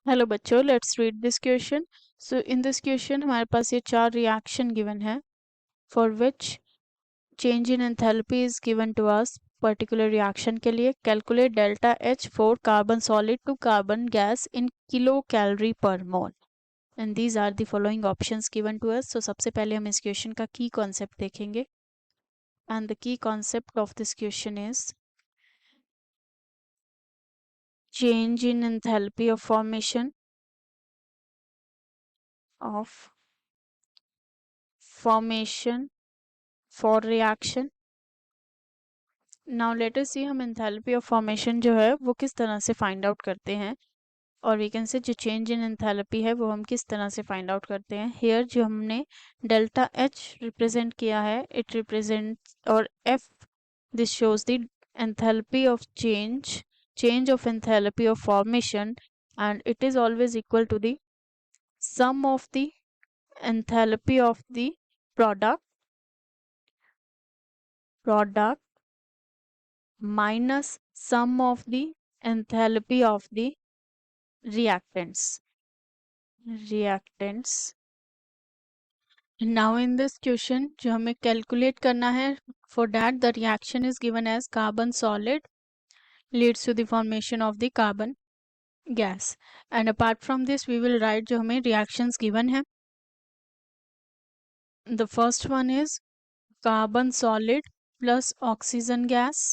Hello बच्चों, let's read this question. So in this question हमारे पास ये 4 रिएक्शन गिवन है for which change in enthalpy is given to us. Particular reaction के लिए calculate delta H for carbon solid to carbon gas in kilo calorie पर mole and these are the following options given to us. So सबसे पहले हम इस question का key concept देखेंगे and the key concept of this question is change in enthalpy of formation for reaction. Now let us see हम enthalpy of formation जो है वो किस तरह से फाइंड आउट करते हैं, और वी कैन से जो चेंज इन एंथैल्पी है वो हम किस तरह से फाइंड आउट करते हैं। हेयर जो हमने डेल्टा एच रिप्रेजेंट किया है, इट रिप्रेजेंट और F, this shows the enthalpy of change of enthalpy of formation, and it is always equal to the sum of the enthalpy of the product minus sum of the enthalpy of the reactants. Now in this question जो हमें calculate करना है, for that the reaction is given as carbon solid leads to the formation of the carbon gas, and apart from this we will write जो हमें reactions given है. The first one is carbon solid plus oxygen gas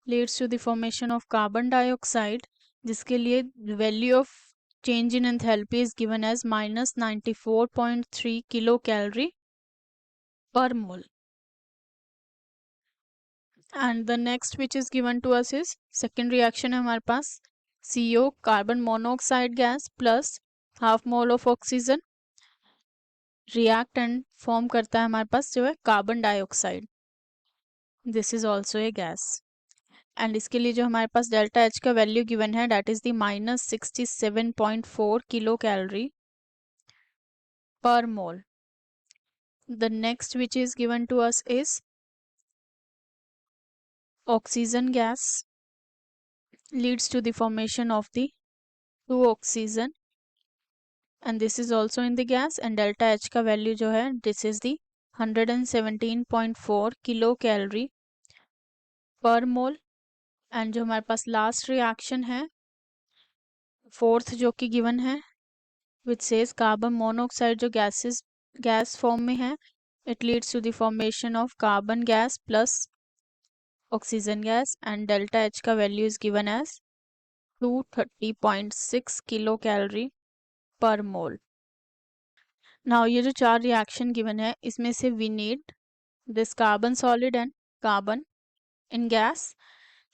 leads to the formation of carbon dioxide, जिसके लिए value of change in enthalpy is given as minus 94.3 kilocalorie per mole. And the next which is given to us is second reaction है हमारे पास CO carbon monoxide gas plus half mole of oxygen react and form करता है हमारे पास जो है carbon dioxide. This is also a gas. And इसके लिए जो हमारे पास डेल्टा एच का वैल्यू गिवन है that is the minus 67.4 kilo calorie पर mole. The next which is given to us is oxygen gas leads to the formation of the 2 oxygen, and this is also in the gas, and delta H का value जो है this is the 117.4 kilo calorie पर mole. And जो हमारे पास last reaction है fourth जो कि given है which says carbon monoxide जो गैस फॉर्म में है, it leads to the formation of carbon gas plus oxygen gas, and delta H का value is given as 230.6 kilo calorie पर मोल. नाउ ये जो 4 रिएक्शन गिवन है इसमें से we need this carbon solid and carbon in gas.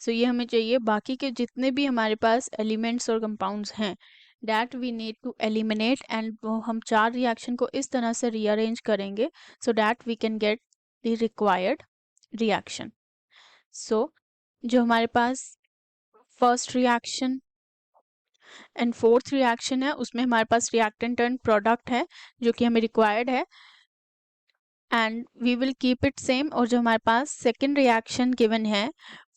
So ये हमें चाहिए. बाकी के जितने भी हमारे पास एलिमेंट्स और कंपाउंड्स हैं that we need to eliminate, and वो हम 4 रिएक्शन को इस तरह से रीअरेंज करेंगे so that we can get the required reaction. So जो हमारे पास first reaction and fourth reaction है उसमें हमारे पास रिएक्टेंट एंड प्रोडक्ट है जो कि हमें रिक्वायर्ड है, and we will keep it same. और जो हमारे पास सेकेंड रिएक्शन गिवन है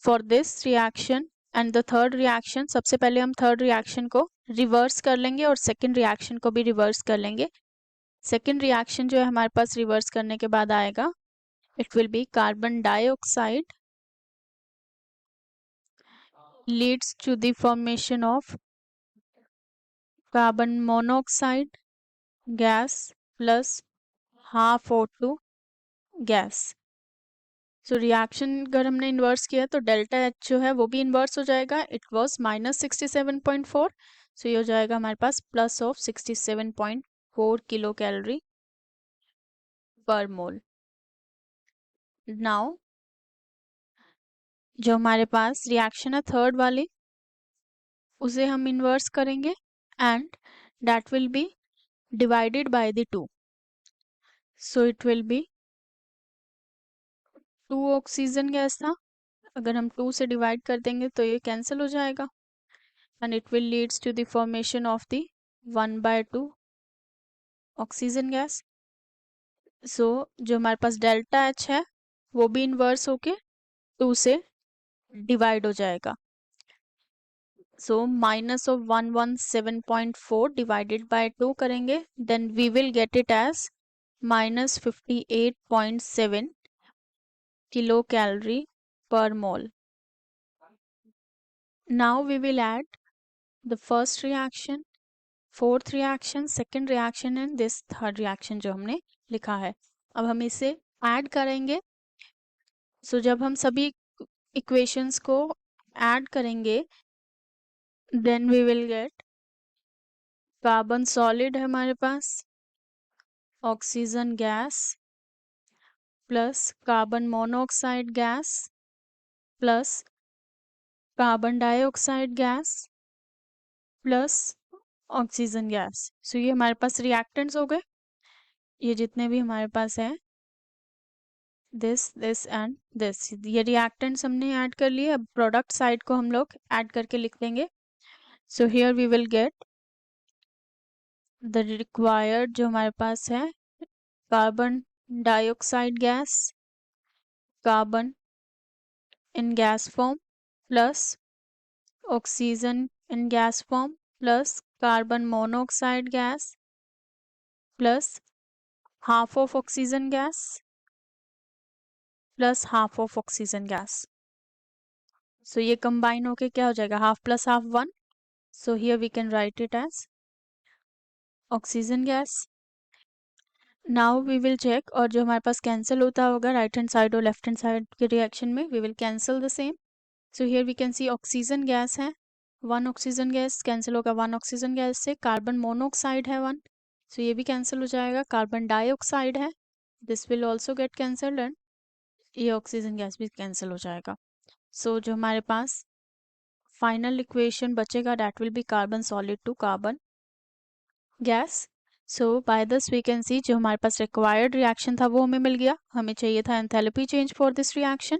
for this reaction and the third reaction, सबसे पहले हम थर्ड रिएक्शन को रिवर्स कर लेंगे और सेकेंड रिएक्शन को भी रिवर्स कर लेंगे. सेकेंड रिएक्शन जो है हमारे पास रिवर्स करने के बाद आएगा, it will be carbon dioxide leads to the formation of carbon monoxide gas plus half O2 gas. So reaction अगर हमने इन्वर्स किया तो डेल्टा एच जो है वो भी इन्वर्स हो जाएगा. इट वाज -67.4, सो ये हो जाएगा हमारे पास प्लस ऑफ 67.4 किलो कैलोरी पर मोल. नाउ जो हमारे पास रिएक्शन है थर्ड वाली उसे हम इन्वर्स करेंगे and that will B divided by the 2. So it will B 2 oxygen gas था, अगर हम 2 से डिवाइड कर देंगे तो ये कैंसिल हो जाएगा, and it will leads to the formation of the 1/2 oxygen gas. So जो हमारे पास डेल्टा एच है वो भी इन्वर्स होके 2 से डिवाइड हो जाएगा. So minus of 117.4 divided by 2 करेंगे, then we will get it as minus 58.7 kilo calorie पर mole. Now we will add the first reaction, fourth reaction, second reaction and this third reaction जो हमने लिखा है. अब हम इसे ऐड करेंगे. सो जब हम सभी इक्वेशंस को ऐड करेंगे then we will get carbon solid है हमारे पास, oxygen gas plus carbon monoxide gas plus carbon dioxide gas plus oxygen gas. So ये हमारे पास रिएक्टेंट्स हो गए. ये जितने भी हमारे पास है दिस एंड दिस, ये रिएक्टेंट्स हमने ऐड कर लिए. अब प्रोडक्ट साइड को हम लोग ऐड करके लिख देंगे. So here we will get the required जो हमारे पास है carbon dioxide gas, carbon in gas form plus oxygen in gas form plus carbon monoxide gas plus half of oxygen gas plus half of oxygen gas. So ये combine होके क्या हो जाएगा, half plus half 1. So here we can write it as oxygen gas. Now we will check, और जो हमारे पास cancel होता होगा राइट हैंड साइड और लेफ्ट हैंड साइड के रिएक्शन में, we will cancel the same. So here we can see oxygen gas है, 1 ऑक्सीजन गैस कैंसिल होगा 1 ऑक्सीजन गैस से. कार्बन मोनोऑक्साइड है 1, सो ये भी कैंसिल हो जाएगा. कार्बन डाइऑक्साइड है, this will also get cancelled and ये ऑक्सीजन गैस भी कैंसिल हो जाएगा. सो जो हमारे पास फाइनल इक्वेशन बचेगा that will be carbon solid to carbon gas. So by this we can see जो हमारे पास रिक्वायर्ड रिएक्शन था वो हमें मिल गया. हमें चाहिए था enthalpy change for this reaction.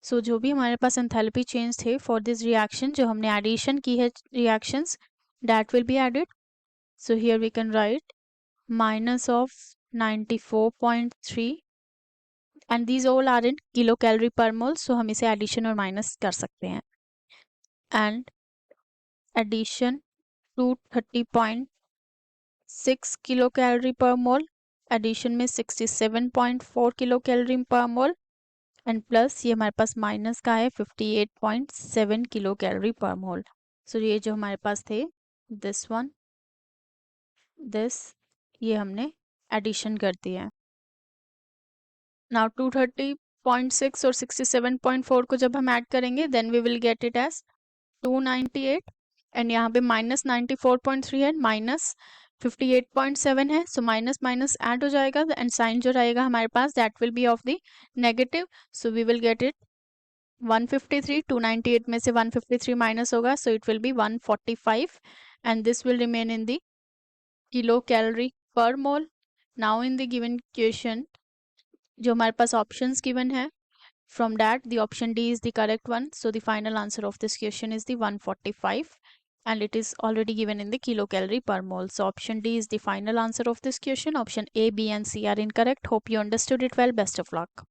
So जो भी हमारे पास एंथैल्पी चेंज थे फॉर दिस रिएक्शन, जो हमने एडिशन की है reactions, that will be added. So here we can write minus of 94.3 and these all are in kilo calorie पर मोल. सो हम इसे एडिशन और माइनस कर सकते हैं. एंड एडिशन 230.6 किलो कैलोरी पर मोल, एडिशन में 67.4 किलो कैलोरी पर मोल एंड प्लस ये हमारे पास माइनस का है 58.7 किलो कैलोरी पर मोल. सो ये जो हमारे पास थे दिस वन दिस, ये हमने एडिशन कर दिया है. नाउ 230.6 और 67.4 को जब हम ऐड करेंगे then we will get it as 298 and यहाँ पे माइनस 94.3 है, माइनस 58.7 है. सो माइनस माइनस ऐड हो जाएगा एंड साइन जो रहेगा हमारे पास that will be of the negative. So we will get it 153. 298 में से 153 माइनस होगा, so it will be 145 and this will remain in the kilo calorie पर mole. Now in the given question जो हमारे पास ऑप्शंस गिवन है, from that the option D is the correct one. So the final answer of this question is the 145 and it is already given in the kilocalorie per mole. So option D is the final answer of this question. Option A, B and C are incorrect. Hope you understood it well. Best of luck.